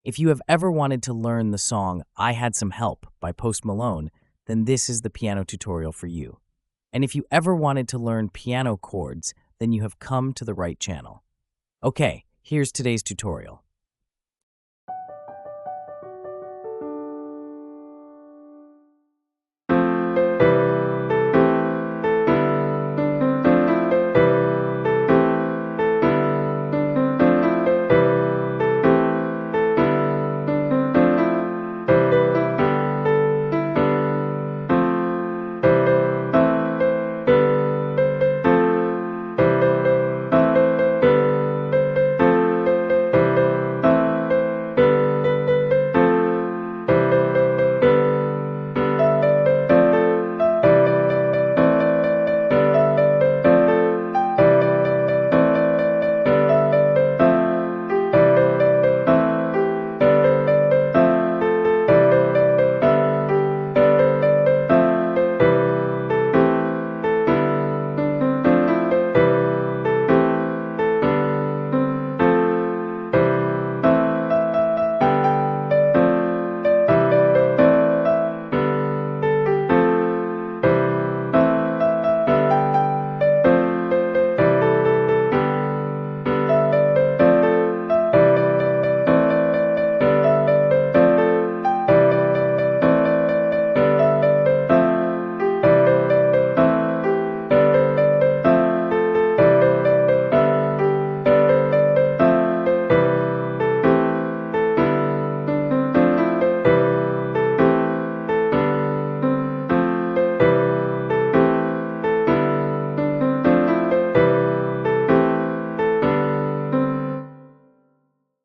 If you have ever wanted to learn the song I Had Some Help by Post Malone, then this is the piano tutorial for you. And if you ever wanted to learn piano chords, then you have come to the right channel. Okay, here's today's tutorial.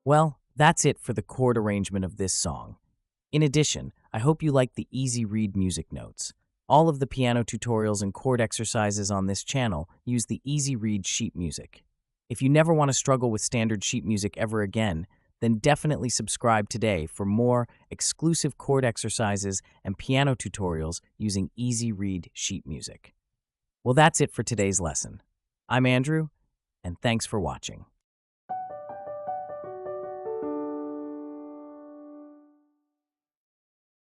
Well, that's it for the chord arrangement of this song. In addition, I hope you like the easy read music notes. All of the piano tutorials and chord exercises on this channel use the easy read sheet music. If you never want to struggle with standard sheet music ever again, then definitely subscribe today for more exclusive chord exercises and piano tutorials using easy read sheet music. Well, that's it for today's lesson. I'm Andrew, and thanks for watching.